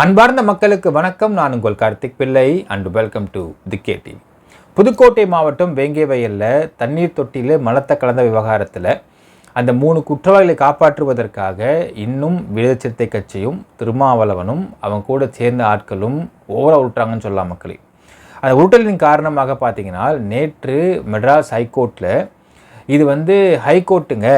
அன்பார்ந்த மக்களுக்கு வணக்கம். நான் உங்கள் கார்த்திக் பிள்ளை அண்ட் வெல்கம் டு தி கேடி. புதுக்கோட்டை மாவட்டம் வேங்கை வயலில் தண்ணீர் தொட்டியில் மலத்தை கலந்த விவகாரத்தில் அந்த 3 குற்றவாளிகளை காப்பாற்றுவதற்காக இன்னும் விடுதலை சிறுத்தை கட்சியும் திருமாவளவனும் அவங்க கூட சேர்ந்த ஆட்களும் ஓவராக உருட்டுறாங்கன்னு சொல்லலாம் மக்களே. அந்த உருட்டலின் காரணமாக பார்த்தீங்கன்னா நேற்று மெட்ராஸ் ஹைகோர்ட்டில் இது ஹைகோர்ட்டுங்க,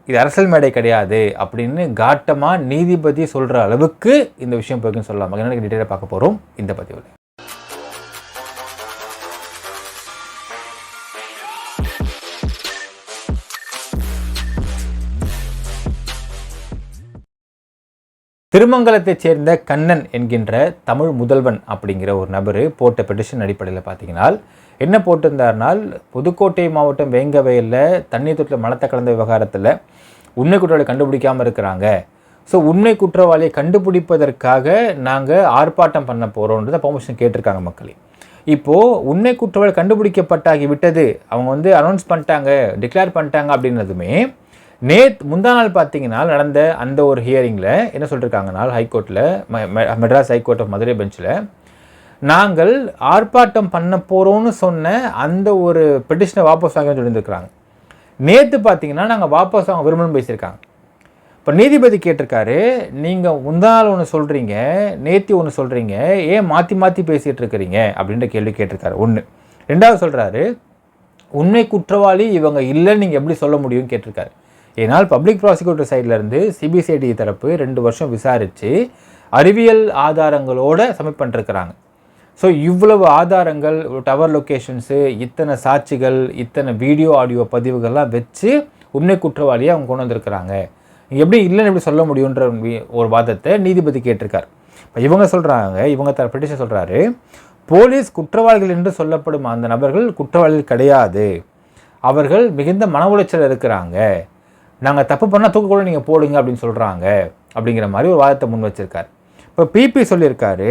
இது அரசியல் மேடை கிடையாது அப்படின்னு காட்டமாக நீதிபதி சொல்கிற அளவுக்கு இந்த விஷயம் போய்க்குன்னு சொல்லலாம். எனக்கு டீட்டெயிலாக பார்க்க போகிறோம் இந்த பதிவில். திருமங்கலத்தைச் சேர்ந்த கண்ணன் என்கின்ற தமிழ் முதல்வன் அப்படிங்கிற ஒரு நபர் போட்ட பெட்டிஷன் அடிப்படையில் பார்த்தீங்கன்னா என்ன போட்டிருந்தார்னால், புதுக்கோட்டை மாவட்டம் வேங்கை வயலில் தண்ணீர் தொட்டில் மலத்தை கலந்த விவகாரத்தில் உண்மை குற்றவாளியை கண்டுபிடிக்காமல் இருக்கிறாங்க. ஸோ உண்மை குற்றவாளியை கண்டுபிடிப்பதற்காக நாங்கள் ஆர்ப்பாட்டம் பண்ண போகிறோன்றதை பெர்மிஷன் கேட்டிருக்காங்க மக்களே. இப்போது உண்மை குற்றவாளி கண்டுபிடிக்கப்பட்டாகி விட்டது, அவங்க அனௌன்ஸ் பண்ணிட்டாங்க, டிக்ளேர் பண்ணிட்டாங்க அப்படின்னதுமே முந்தா நாள் பார்த்தீங்கன்னா நடந்த அந்த ஒரு ஹியரிங்கில் என்ன சொல்லியிருக்காங்கன்னா, ஹைகோர்ட்டில் மெட்ராஸ் ஹைகோர்ட் ஆஃப் மதுரை பெஞ்சில் நாங்கள் ஆர்ப்பாட்டம் பண்ண போகிறோன்னு சொன்ன அந்த ஒரு பெட்டிஷனை வாபஸ் வாங்க சொல்லியிருந்துருக்குறாங்க. நேற்று பார்த்தீங்கன்னா நாங்கள் வாபஸ் அவங்க விரும்பணும்னு பேசியிருக்காங்க. இப்போ நீதிபதி கேட்டிருக்காரு, நீங்கள் முந்தா நாள் ஒன்று சொல்கிறீங்க, நேற்று ஒன்று சொல்கிறீங்க, ஏன் மாற்றி மாற்றி பேசிகிட்டு இருக்கிறீங்க அப்படின்ற கேள்வி கேட்டிருக்காரு. ஒன்று. ரெண்டாவது சொல்கிறாரு, உண்மை குற்றவாளி இவங்க இல்லைன்னு நீங்கள் எப்படி சொல்ல முடியும்னு கேட்டிருக்காரு. ஏன்னால் பப்ளிக் ப்ராசிக்யூட்டர் சைட்லேருந்து சிபிசிஐடி தரப்பு 2 வருஷம் விசாரித்து அறிவியல் ஆதாரங்களோடு சப்மிட் பண்ணிருக்கிறாங்க. ஸோ இவ்வளவு ஆதாரங்கள், டவர் லொக்கேஷன்ஸு, இத்தனை சாட்சிகள், இத்தனை வீடியோ ஆடியோ பதிவுகள்லாம் வச்சு உண்மை குற்றவாளியை அவங்க கொண்டு வந்திருக்கிறாங்க. எப்படி இல்லைன்னு எப்படி சொல்ல முடியுன்ற ஒரு வாதத்தை நீதிபதி கேட்டிருக்கார். இப்போ இவங்க சொல்கிறாங்க, இவங்க பெட்டிஷன் சொல்கிறாரு, போலீஸ் குற்றவாளிகள் என்று சொல்லப்படும் அந்த நபர்கள் குற்றவாளிகள் கிடையாது, அவர்கள் மிகுந்த மன உளைச்சல் இருக்கிறாங்க, நாங்கள் தப்பு பண்ணால் தூக்கு கூட நீங்கள் போடுங்க அப்படின்னு சொல்கிறாங்க அப்படிங்கிற மாதிரி ஒரு வாதத்தை முன் வச்சுருக்கார். இப்போ பிபி சொல்லியிருக்காரு,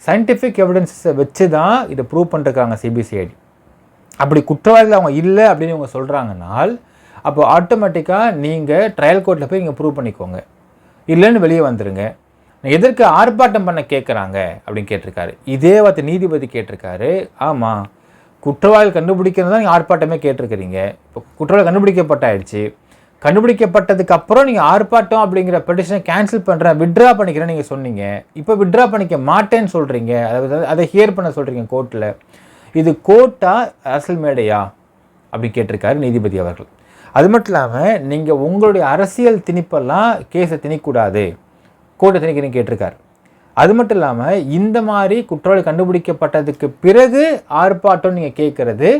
சயின்டிஃபிக் எவிடன்ஸை வச்சு தான் இதை ப்ரூவ் பண்ணிருக்காங்க சிபிசிஐடி. அப்படி குற்றவாளிகள் அவங்க இல்லை அப்படின்னு இவங்க சொல்கிறாங்கனால் அப்போ ஆட்டோமேட்டிக்காக நீங்கள் ட்ரையல் கோர்ட்டில் போய் நீங்கள் ப்ரூவ் பண்ணிக்கோங்க, இல்லைன்னு வெளியே வந்துடுங்க. எதற்கு ஆர்ப்பாட்டம் பண்ண கேட்குறாங்க அப்படின்னு கேட்டிருக்காரு. இதே வார்த்தை நீதிபதி கேட்டிருக்காரு. ஆமாம், குற்றவாளிகள் கண்டுபிடிக்கிறது தான் நீங்கள் ஆர்ப்பாட்டமே கேட்டிருக்கிறீங்க. இப்போ குற்றவாளி கண்டுபிடிக்கப்பட்டாயிடுச்சு, கண்டுபிடிக்கப்பட்டதுக்கு அப்புறம் நீங்கள் ஆர்ப்பாட்டம் அப்படிங்கிற பெட்டிஷனை கேன்சல் பண்ணுறேன், விட்ரா பண்ணிக்கிறேன்னு நீங்கள் சொன்னீங்க. இப்போ விட்ரா பண்ணிக்க மாட்டேன்னு சொல்கிறீங்க, அதை ஹியர் பண்ண சொல்கிறீங்க கோர்ட்டில். இது கோர்ட்டா அரசியல் மேடையா அப்படி கேட்டிருக்காரு நீதிபதி அவர்கள். அது மட்டும் இல்லாமல் நீங்கள் உங்களுடைய அரசியல் திணிப்பெல்லாம் கேஸை திணிக்கூடாது, கோர்ட்டை திணிக்கிறேன்னு கேட்டிருக்காரு. அது மட்டும் இல்லாமல் இந்த மாதிரி குற்றவாளி கண்டுபிடிக்கப்பட்டதுக்கு பிறகு ஆர்ப்பாட்டம் நீங்கள் கேட்குறது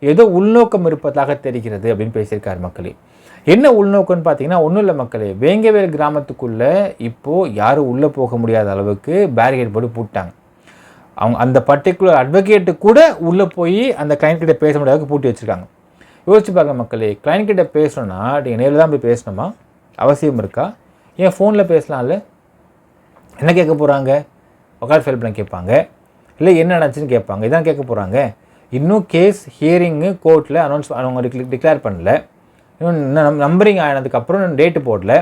ஏதோ உள்நோக்கம் இருப்பதாக தெரிகிறது அப்படின்னு பேசியிருக்காரு மக்களே. என்ன உள்நோக்கம்னு பார்த்தீங்கன்னா ஒன்றும் இல்லை மக்களே, வேங்கவேல் கிராமத்துக்குள்ளே இப்போது யாரும் உள்ளே போக முடியாத அளவுக்கு பேரிகேட் போட்டு பூட்டாங்க. அவங்க அந்த பர்டிகுலர் அட்வொகேட்டு கூட உள்ளே போய் அந்த கிளைண்ட் கிட்ட பேச முடியாத பூட்டி வச்சுருக்காங்க. யோசிச்சு பார்க்க மக்களே, கிளைண்ட் கிட்ட பேசணுன்னா நீங்கள் நேரில் தான் போய் பேசணுமா? அவசியம் இருக்கா? ஏன் ஃபோனில் பேசலாம்ல? என்ன கேட்க போகிறாங்க? வக்காலத் ஃபைல் பண்ண கேட்பாங்க, இல்லை என்ன நடந்துச்சுன்னு கேட்பாங்க, இதான் கேட்க போகிறாங்க. இன்னும் கேஸ் ஹியரிங்கு கோர்ட்டில் அவங்க டிக்ளேர் பண்ணல, இன்னும் நம்பரிங் ஆனதுக்கப்புறம் டேட்டு போடல.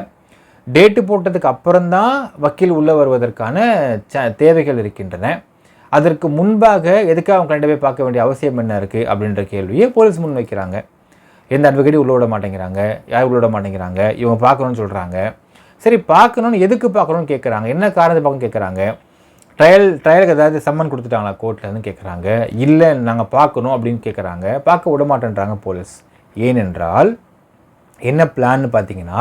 டேட்டு போட்டதுக்கு அப்புறம்தான் வக்கீல் உள்ளே வருவதற்கான தேவைகள் இருக்கின்றன. அதற்கு முன்பாக எதுக்காக அவங்க கண்டிப்பாக பார்க்க வேண்டிய அவசியம் என்ன இருக்குது அப்படின்ற கேள்வியை போலீஸ் முன் வைக்கிறாங்க. எந்த அட்வொகேட்டும் உள்ள விட மாட்டேங்கிறாங்க, யாரும் உள்ள விட மாட்டேங்கிறாங்க. இவங்க பார்க்கணுன்னு சொல்கிறாங்க. சரி, பார்க்கணுன்னு எதுக்கு பார்க்கணுன்னு கேட்குறாங்க, என்ன காரணத்தை பார்க்கணும்னு கேட்குறாங்க. ட்ரையலுக்கு ஏதாவது சம்மன் கொடுத்துட்டாங்களா கோர்ட்லேருந்து கேட்குறாங்க. இல்லை நாங்கள் பார்க்கணும் அப்படின்னு கேட்குறாங்க. பார்க்க விட மாட்டேன்றாங்க போலீஸ். ஏனென்றால் என்ன பிளான்னு பார்த்தீங்கன்னா,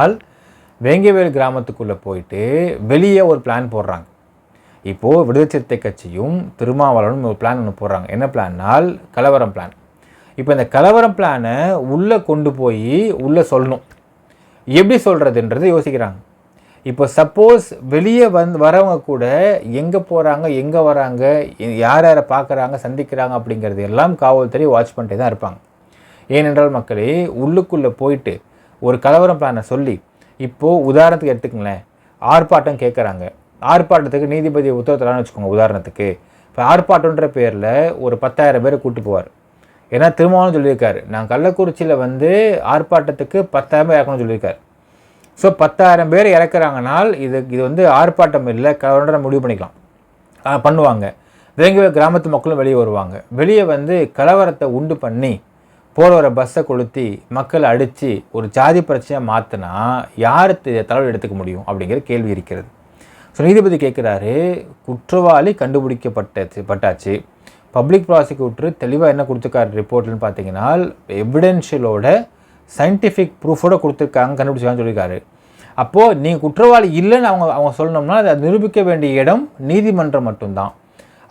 வேங்கவேல் கிராமத்துக்குள்ளே போயிட்டு வெளியே ஒரு பிளான் போடுறாங்க. இப்போது விடுதலை சிறுத்தை கட்சியும் திருமாவளவனும் ஒரு பிளான் ஒன்று போடுறாங்க. என்ன பிளான்னால் கலவரம் பிளான். இப்போ இந்த கலவரம் பிளானை உள்ளே கொண்டு போய் உள்ளே சொல்லணும். எப்படி சொல்கிறதுன்றது யோசிக்கிறாங்க. இப்போ சப்போஸ் வெளியே வரவங்க கூட எங்கே போகிறாங்க, எங்கே வராங்க, யார் யாரை பார்க்குறாங்க, சந்திக்கிறாங்க அப்படிங்கிறது எல்லாம் காவல்துறை வாட்ச் பண்ணிட்டே தான் இருப்பாங்க. ஏனென்றால் மக்களே, உள்ளுக்குள்ளே போயிட்டு ஒரு கலவரம் பிளானை சொல்லி, இப்போது உதாரணத்துக்கு எடுத்துக்கங்களேன், ஆர்ப்பாட்டம் கேட்குறாங்க. ஆர்ப்பாட்டத்துக்கு நீதிபதி உத்தரவுத்தரான்னு வச்சுக்கோங்க. உதாரணத்துக்கு இப்போ ஆர்ப்பாட்டன்ற பேரில் ஒரு 10,000 பேரை கூப்பிட்டு போவார். ஏன்னா திருமாவளவன் சொல்லியிருக்காரு, நான் கள்ளக்குறிச்சியில் ஆர்ப்பாட்டத்துக்கு 10,000 பேர் இறக்கணும்னு சொல்லியிருக்காரு. ஸோ 10,000 பேர் இறக்குறாங்கனால் இது வந்து ஆர்ப்பாட்டம் இல்லை, கலவரம் முடிவு பண்ணிக்கலாம் பண்ணுவாங்க. வேங்கவேல் கிராமத்து மக்களும் வெளியே வருவாங்க. வெளியே வந்து கலவரத்தை உண்டு பண்ணி போகிற வர பஸ்ஸை கொளுத்தி மக்களை அடித்து ஒரு ஜாதி பிரச்சனையாக மாற்றினா யார் தலைவர் எடுத்துக்க முடியும் அப்படிங்கிற கேள்வி இருக்கிறது. ஸோ நீதிபதி கேட்குறாரு, குற்றவாளி கண்டுபிடிக்கப்பட்டாச்சு, பப்ளிக் ப்ராசிக்யூட்டர் தெளிவாக என்ன கொடுத்துருக்காரு ரிப்போர்ட்லன்னு பார்த்தீங்கன்னா எவிடென்ஷியலோட சயின்டிஃபிக் ப்ரூஃபோடு கொடுத்துருக்காங்க, கண்டுபிடிச்சாங்கன்னு சொல்லியிருக்காரு. அப்போது நீங்கள் குற்றவாளி இல்லைன்னு அவங்க சொல்லணும்னா அதை நிரூபிக்க வேண்டிய இடம் நீதிமன்றம் மட்டும்தான்.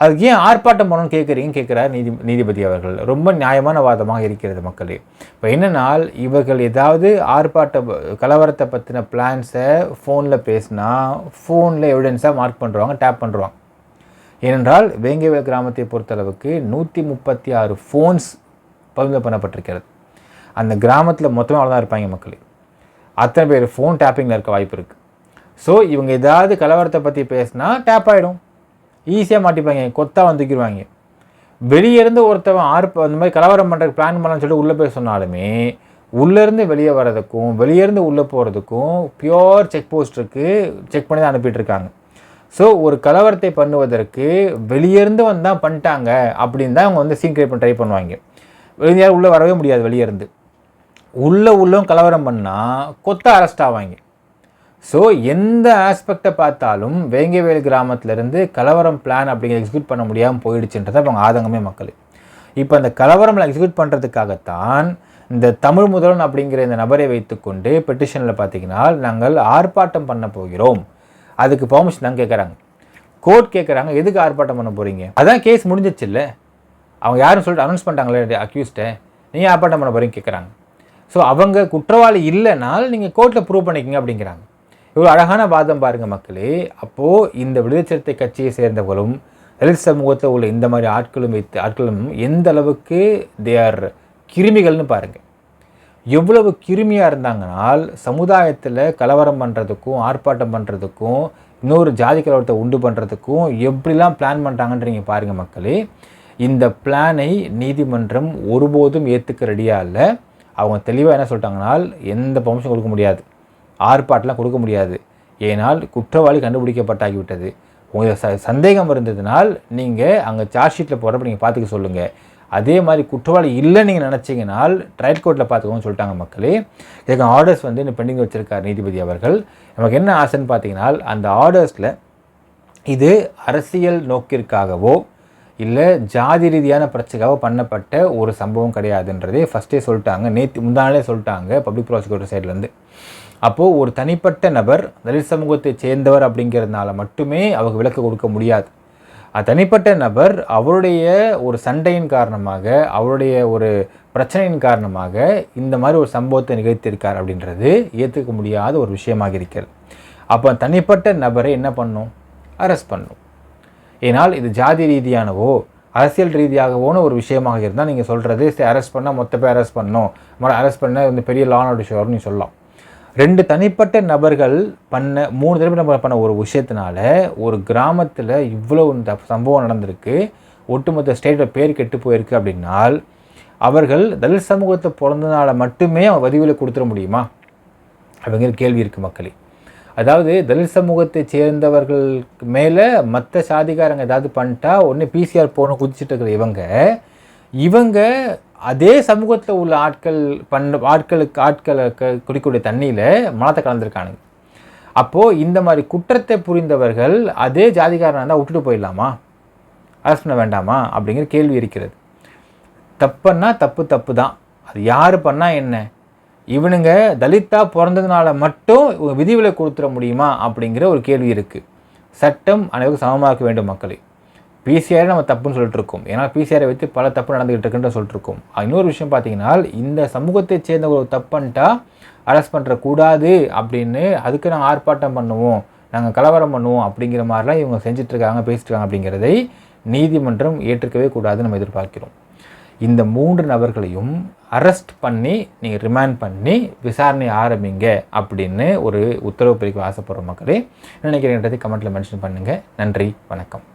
அதுக்கு ஏன் ஆர்ப்பாட்டம் பண்ணணும்னு கேட்குறாரு நீதிபதி அவர்கள். ரொம்ப நியாயமான வாதமாக இருக்கிறது மக்களே. இப்போ என்னென்னால் இவர்கள் ஏதாவது கலவரத்தை பற்றின பிளான்ஸை ஃபோனில் பேசினா ஃபோனில் எவிடன்ஸாக மார்க் பண்ணுறாங்க, டேப் பண்ணுறாங்க. ஏனென்றால் வேங்கவேல் கிராமத்தை பொறுத்தளவுக்கு 136 ஃபோன்ஸ் பகிர்ந்து பண்ணப்பட்டிருக்கிறது. அந்த கிராமத்தில் மொத்தமாக அவ்வளோதான் இருப்பாங்க மக்களே. அத்தனை பேர் ஃபோன் டேப்பிங்கில் இருக்க வாய்ப்பு இருக்குது. ஸோ இவங்க ஏதாவது கலவரத்தை பற்றி பேசினா டேப் ஆகிடும், ஈஸியாக மாட்டிப்பாங்க, கொத்தா வந்துக்கிடுவாங்க. வெளியேருந்து ஒருத்தவன் அந்த மாதிரி கலவரம் பண்ணுறதுக்கு பிளான் பண்ணலான்னு சொல்லிட்டு உள்ளே போய் சொன்னாலுமே உள்ளேருந்து வெளியே வர்றதுக்கும் வெளியேருந்து உள்ளே போகிறதுக்கும் பியோர் செக் போஸ்ட் இருக்குது, செக் பண்ணி தான் அனுப்பிட்டுருக்காங்க. ஸோ ஒரு கலவரத்தை பண்ணுவதற்கு வெளியேருந்து வந்தால் பண்ணிட்டாங்க அப்படின்னு தான் அவங்க வந்து சீன் கிரியேட் பண்ண ட்ரை பண்ணுவாங்க. வெளியே உள்ளே வரவே முடியாது. வெளியேருந்து உள்ளவும் கலவரம் பண்ணால் கொத்த அரெஸ்ட் ஆவாங்க. ஸோ எந்த ஆஸ்பெக்டை பார்த்தாலும் வேங்கவேல் கிராமத்திலேருந்து கலவரம் பிளான் அப்படிங்கிற எக்ஸிக்யூட் பண்ண முடியாமல் போயிடுச்சுன்றதை அவங்க ஆதங்கமே மக்கள். இப்போ அந்த கலவரம் எக்ஸிக்யூட் பண்ணுறதுக்காகத்தான் இந்த தமிழ் முதல்வன் அப்படிங்கிற இந்த நபரை வைத்துக்கொண்டு பெட்டிஷனில் பார்த்தீங்கன்னா நாங்கள் ஆர்ப்பாட்டம் பண்ண போகிறோம், அதுக்கு பெர்மிஷன் தான் கேட்குறாங்க. கோர்ட் கேட்குறாங்க, எதுக்கு ஆர்ப்பாட்டம் பண்ண போகிறீங்க? அதான் கேஸ் முடிஞ்சிச்சு இல்லை, அவங்க யாரும் சொல்லிட்டு அனௌன்ஸ் பண்ணிட்டாங்களே அக்யூஸ்ட்டை, நீங்கள் ஆர்ப்பாட்டம் பண்ண போகிறீங்க கேட்குறாங்க. ஸோ அவங்க குற்றவாளி இல்லைனால் நீங்கள் கோர்ட்டில் ப்ரூவ் பண்ணிக்கிங்க அப்படிங்கிறாங்க. இவ்வளோ அழகான வாதம் பாருங்கள் மக்களே. அப்போது இந்த விடுதலை சிறுத்தை கட்சியை சேர்ந்தவர்களும் தலித் சமூகத்தில் உள்ள இந்த மாதிரி ஆட்களும் எந்த அளவுக்கு தே ஆர் கிருமிகள்னு பாருங்கள். எவ்வளவு கிருமியாக இருந்தாங்கனால் சமுதாயத்தில் கலவரம் பண்ணுறதுக்கும் ஆர்ப்பாட்டம் பண்ணுறதுக்கும் இன்னொரு ஜாதி கலவரத்தை உண்டு பண்ணுறதுக்கும் எப்படிலாம் பிளான் பண்ணுறாங்கன்ற நீங்கள் பாருங்கள் மக்களே. இந்த பிளானை நீதிமன்றம் ஒருபோதும் ஏற்றுக்க ரெடியாக இல்லை. அவங்க தெளிவாக என்ன சொல்லிட்டாங்கனால் எந்த பெர்மிஷன் கொடுக்க முடியாது, ஆர்ப்பாட்டெலாம் கொடுக்க முடியாது, ஏனால் குற்றவாளி கண்டுபிடிக்கப்பட்டாகிவிட்டது. உங்களுக்கு சந்தேகம் இருந்ததுனால் நீங்கள் அங்கே சார்ஜ் ஷீட்டில் போகிறப்ப நீங்கள் பார்த்துக்க சொல்லுங்கள். அதே மாதிரி குற்றவாளி இல்லைன்னு நீங்கள் நினச்சிங்கனால் ட்ரையல் கோர்ட்டில் பார்த்துக்கோன்னு சொல்லிட்டாங்க மக்களே. இதுக்கு ஆர்டர்ஸ் வந்து இன்னும் பெண்டிங் வச்சுருக்கார் நீதிபதி அவர்கள். நமக்கு என்ன ஆசைன்னு பார்த்தீங்கன்னா அந்த ஆர்டர்ஸில் இது அரசியல் நோக்கிற்காகவோ இல்லை ஜாதி ரீதியான பிரச்சனைக்காக பண்ணப்பட்ட ஒரு சம்பவம் கிடையாதுன்றதே ஃபஸ்ட்டே சொல்லிட்டாங்க, முந்தானாலே சொல்லிட்டாங்க பப்ளிக் ப்ராசிக்யூட்டர் சைட்லேருந்து. அப்போது ஒரு தனிப்பட்ட நபர் தலித் சமூகத்தை சேர்ந்தவர் அப்படிங்கிறதுனால மட்டுமே அவங்க விலக்கு கொடுக்க முடியாது. தனிப்பட்ட நபர் அவருடைய ஒரு சண்டையின் காரணமாக, அவருடைய ஒரு பிரச்சனையின் காரணமாக இந்த மாதிரி ஒரு சம்பவத்தை நிகழ்த்தியிருக்கார் அப்படின்றது ஏற்றுக்க முடியாத ஒரு விஷயமாக இருக்கிறது. அப்போ தனிப்பட்ட நபரை என்ன பண்ணும்? அரெஸ்ட் பண்ணும். ஏனால் இது ஜாதி ரீதியானவோ அரசியல் ரீதியாகவோன்னு ஒரு விஷயமாக இருந்தால் நீங்கள் சொல்கிறது அரெஸ்ட் பண்ணால் மொத்த பேர் அரெஸ்ட் பண்ணணும், அரெஸ்ட் பண்ண இந்த பெரிய லா அண்ட் ஆர்டர் இஷ்யூ வரும்னு சொல்லலாம். 2 தனிப்பட்ட நபர்கள் 3 தனிப்பட்ட நபர் பண்ண ஒரு விஷயத்தினால ஒரு கிராமத்தில் இவ்வளோ இந்த சம்பவம் நடந்திருக்கு, ஒட்டுமொத்த ஸ்டேட்டோட பேர் கெட்டு போயிருக்கு அப்படின்னால் அவர்கள் தலித் சமூகத்தை பிறந்தனால மட்டுமே அவங்க பதிவில் கொடுத்துட முடியுமா அப்படிங்கிற கேள்வி இருக்குது மக்களே. அதாவது தலித் சமூகத்தை சேர்ந்தவர்களுக்கு மேலே மற்ற சாதிகாரங்க ஏதாவது பண்ணிட்டா ஒன்று பிசிஆர் போன குதிச்சுட்டு இருக்கிற இவங்க அதே சமூகத்தில் உள்ள ஆட்களை குடிக்கூடிய தண்ணியில் மலத்தை கலந்துருக்கானுங்க. அப்போது இந்த மாதிரி குற்றத்தை புரிந்தவர்கள் அதே ஜாதிகாரனாக இருந்தால் விட்டுட்டு போயிடலாமா, அரெஸ்ட் பண்ண வேண்டாமா அப்படிங்கிற கேள்வி இருக்கிறது. தப்புன்னா தப்பு தான், அது யார் பண்ணால் என்ன, இவனுங்க தலித்தாக பிறந்ததுனால மட்டும் விதிவிலக்கு கொடுத்துட முடியுமா அப்படிங்கிற ஒரு கேள்வி இருக்குது. சட்டம் அனைவருக்கும் சமமாக்க வேண்டும் மக்களே. பிசிஆரை நம்ம தப்புன்னு சொல்லிட்டு இருக்கோம், ஏன்னா பிசிஆரை வைத்து பல தப்பு நடந்துகிட்டு இருக்குன்னு சொல்லிட்டு இருக்கோம். இன்னொரு விஷயம் பார்த்தீங்கன்னா இந்த சமூகத்தை சேர்ந்த ஒரு தப்புன்ட்டா அரெஸ்ட் பண்ணுறக்கூடாது அப்படின்னு அதுக்கு நாங்கள் ஆர்ப்பாட்டம் பண்ணுவோம், நாங்கள் கலவரம் பண்ணுவோம் அப்படிங்கிற மாதிரிலாம் இவங்க செஞ்சிட்ருக்காங்க, பேசிட்டுருக்காங்க அப்படிங்கிறதை நீதிமன்றம் ஏற்றுக்கவே கூடாதுன்னு நம்ம எதிர்பார்க்கிறோம். இந்த 3 நபர்களையும் அரெஸ்ட் பண்ணி நீங்கள் ரிமாண்ட் பண்ணி விசாரணை ஆரம்பிங்க அப்படின்னு ஒரு உத்தரவு பிரிக்க ஆசைப்படுற மக்களே. நினைக்கிறேன்றதை கமெண்ட்டில் மென்ஷன் பண்ணுங்கள். நன்றி, வணக்கம்.